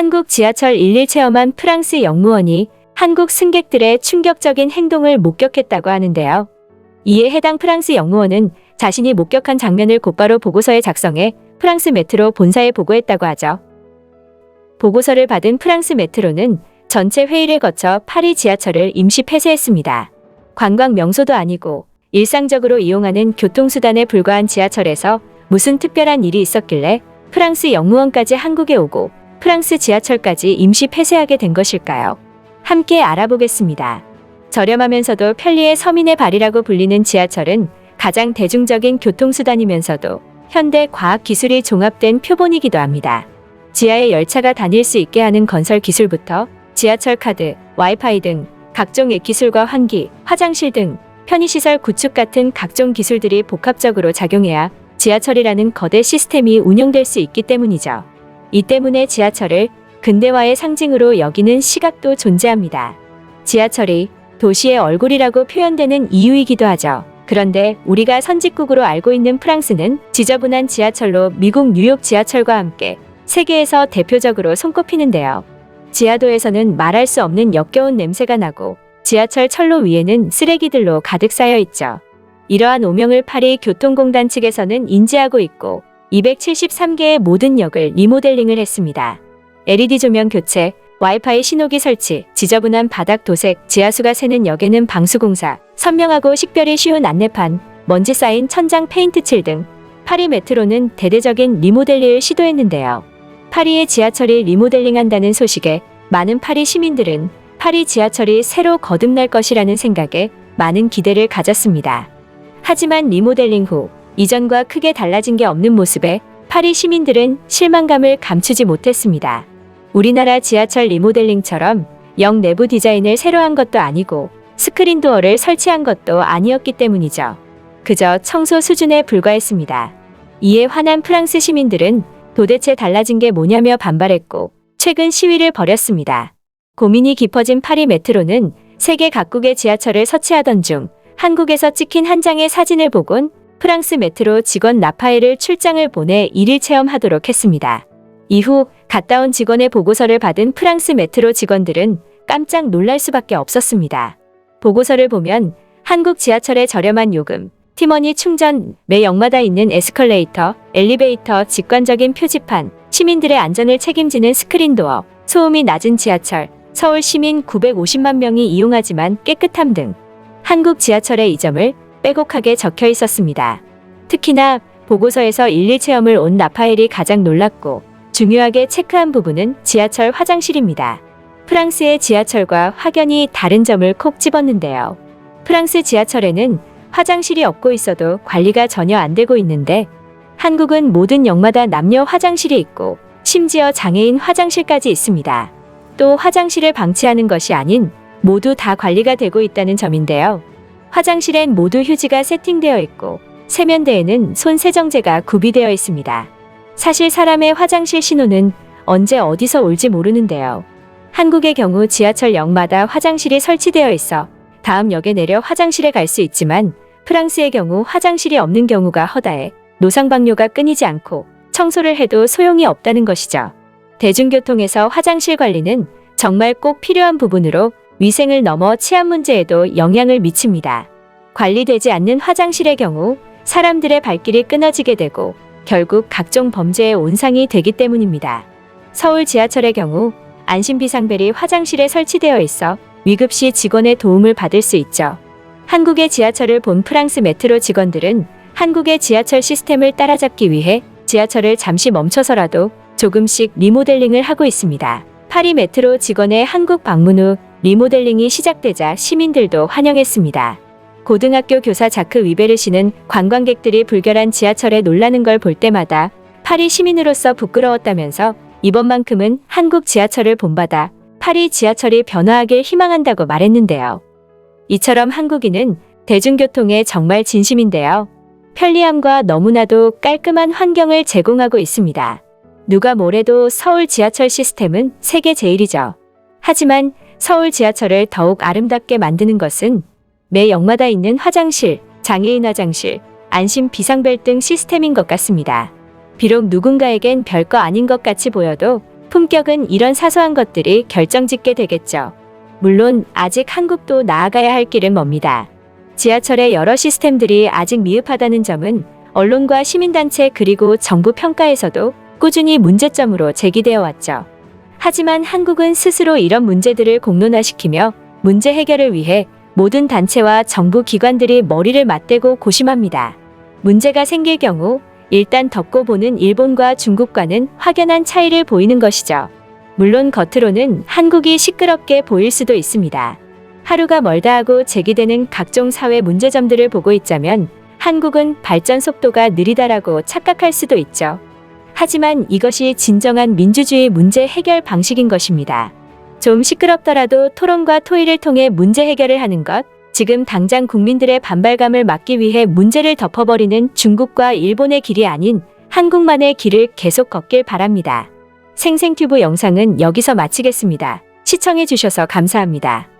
한국 지하철 11 체험한 프랑스 영무원이 한국 승객들의 충격적인 행동을 목격했다고 하는데요. 이에 해당 프랑스 영무원은 자신이 목격한 장면을 곧바로 보고서에 작성해 프랑스 메트로 본사에 보고했다고 하죠. 보고서를 받은 프랑스 메트로는 전체 회의를 거쳐 파리 지하철을 임시 폐쇄했습니다. 관광 명소도 아니고 일상적으로 이용하는 교통수단에 불과한 지하철에서 무슨 특별한 일이 있었길래 프랑스 영무원까지 한국에 오고 프랑스 지하철까지 임시 폐쇄하게 된 것일까요? 함께 알아보겠습니다. 저렴하면서도 편리의 서민의 발이라고 불리는 지하철은 가장 대중적인 교통수단이면서도 현대 과학기술이 종합된 표본이기도 합니다. 지하에 열차가 다닐 수 있게 하는 건설 기술부터 지하철 카드, 와이파이 등 각종 기술과 환기, 화장실 등 편의시설 구축 같은 각종 기술들이 복합적으로 작용해야 지하철이라는 거대 시스템이 운영될 수 있기 때문이죠. 이 때문에 지하철을 근대화의 상징으로 여기는 시각도 존재합니다. 지하철이 도시의 얼굴이라고 표현되는 이유이기도 하죠. 그런데 우리가 선진국으로 알고 있는 프랑스는 지저분한 지하철로 미국 뉴욕 지하철과 함께 세계에서 대표적으로 손꼽히는데요. 지하도에서는 말할 수 없는 역겨운 냄새가 나고 지하철 철로 위에는 쓰레기들로 가득 쌓여 있죠. 이러한 오명을 파리 교통공단 측에서는 인지하고 있고 273개의 모든 역을 리모델링을 했습니다. LED 조명 교체, 와이파이 신호기 설치, 지저분한 바닥 도색, 지하수가 새는 역에는 방수공사, 선명하고 식별이 쉬운 안내판, 먼지 쌓인 천장 페인트 칠 등 파리 메트로는 대대적인 리모델링을 시도했는데요. 파리의 지하철이 리모델링한다는 소식에 많은 파리 시민들은 파리 지하철이 새로 거듭날 것이라는 생각에 많은 기대를 가졌습니다. 하지만 리모델링 후 이전과 크게 달라진 게 없는 모습에 파리 시민들은 실망감을 감추지 못했습니다. 우리나라 지하철 리모델링처럼 역 내부 디자인을 새로 한 것도 아니고 스크린 도어를 설치한 것도 아니었기 때문이죠. 그저 청소 수준에 불과했습니다. 이에 화난 프랑스 시민들은 도대체 달라진 게 뭐냐며 반발했고 최근 시위를 벌였습니다. 고민이 깊어진 파리 메트로는 세계 각국의 지하철을 서치하던 중 한국에서 찍힌 한 장의 사진을 보곤 프랑스 메트로 직원 라파엘을 출장을 보내 일일 체험하도록 했습니다. 이후 갔다 온 직원의 보고서를 받은 프랑스 메트로 직원들은 깜짝 놀랄 수밖에 없었습니다. 보고서를 보면 한국 지하철의 저렴한 요금, 티머니 충전, 매 역마다 있는 에스컬레이터, 엘리베이터, 직관적인 표지판, 시민들의 안전을 책임지는 스크린도어, 소음이 낮은 지하철, 서울 시민 950만 명이 이용하지만 깨끗함 등 한국 지하철의 이점을 빼곡하게 적혀 있었습니다. 특히나 보고서에서 일일 체험을 온 라파엘이 가장 놀랐고 중요하게 체크한 부분은 지하철 화장실입니다. 프랑스의 지하철과 확연히 다른 점을 콕 집었는데요. 프랑스 지하철에는 화장실이 없고 있어도 관리가 전혀 안 되고 있는데 한국은 모든 역마다 남녀 화장실이 있고 심지어 장애인 화장실까지 있습니다. 또 화장실을 방치하는 것이 아닌 모두 다 관리가 되고 있다는 점인데요. 화장실엔 모두 휴지가 세팅되어 있고 세면대에는 손 세정제가 구비되어 있습니다. 사실 사람의 화장실 신호는 언제 어디서 올지 모르는데요. 한국의 경우 지하철 역마다 화장실이 설치되어 있어 다음 역에 내려 화장실에 갈 수 있지만 프랑스의 경우 화장실이 없는 경우가 허다해 노상방뇨가 끊이지 않고 청소를 해도 소용이 없다는 것이죠. 대중교통에서 화장실 관리는 정말 꼭 필요한 부분으로 위생을 넘어 치안 문제에도 영향을 미칩니다. 관리되지 않는 화장실의 경우 사람들의 발길이 끊어지게 되고 결국 각종 범죄의 온상이 되기 때문입니다. 서울 지하철의 경우 안심비상벨이 화장실에 설치되어 있어 위급시 직원의 도움을 받을 수 있죠. 한국의 지하철을 본 프랑스 메트로 직원들은 한국의 지하철 시스템을 따라잡기 위해 지하철을 잠시 멈춰서라도 조금씩 리모델링을 하고 있습니다. 파리 메트로 직원의 한국 방문 후 리모델링이 시작되자 시민들도 환영했습니다. 고등학교 교사 자크 위베르 씨는 관광객들이 불결한 지하철에 놀라는 걸 볼 때마다 파리 시민으로서 부끄러웠다면서 이번만큼은 한국 지하철을 본받아 파리 지하철이 변화하길 희망한다고 말했는데요. 이처럼 한국인은 대중교통에 정말 진심인데요. 편리함과 너무나도 깔끔한 환경을 제공하고 있습니다. 누가 뭐래도 서울 지하철 시스템은 세계 제일이죠. 하지만 서울 지하철을 더욱 아름답게 만드는 것은 매 역마다 있는 화장실, 장애인 화장실, 안심 비상벨 등 시스템인 것 같습니다. 비록 누군가에겐 별거 아닌 것 같이 보여도 품격은 이런 사소한 것들이 결정짓게 되겠죠. 물론 아직 한국도 나아가야 할 길은 멉니다. 지하철의 여러 시스템들이 아직 미흡하다는 점은 언론과 시민단체 그리고 정부 평가에서도 꾸준히 문제점으로 제기되어 왔죠. 하지만 한국은 스스로 이런 문제들을 공론화시키며 문제 해결을 위해 모든 단체와 정부 기관들이 머리를 맞대고 고심합니다. 문제가 생길 경우 일단 덮고 보는 일본과 중국과는 확연한 차이를 보이는 것이죠. 물론 겉으로는 한국이 시끄럽게 보일 수도 있습니다. 하루가 멀다 하고 제기되는 각종 사회 문제점들을 보고 있자면 한국은 발전 속도가 느리다라고 착각할 수도 있죠. 하지만 이것이 진정한 민주주의 문제 해결 방식인 것입니다. 좀 시끄럽더라도 토론과 토의를 통해 문제 해결을 하는 것, 지금 당장 국민들의 반발감을 막기 위해 문제를 덮어버리는 중국과 일본의 길이 아닌 한국만의 길을 계속 걷길 바랍니다. 생생튜브 영상은 여기서 마치겠습니다. 시청해주셔서 감사합니다.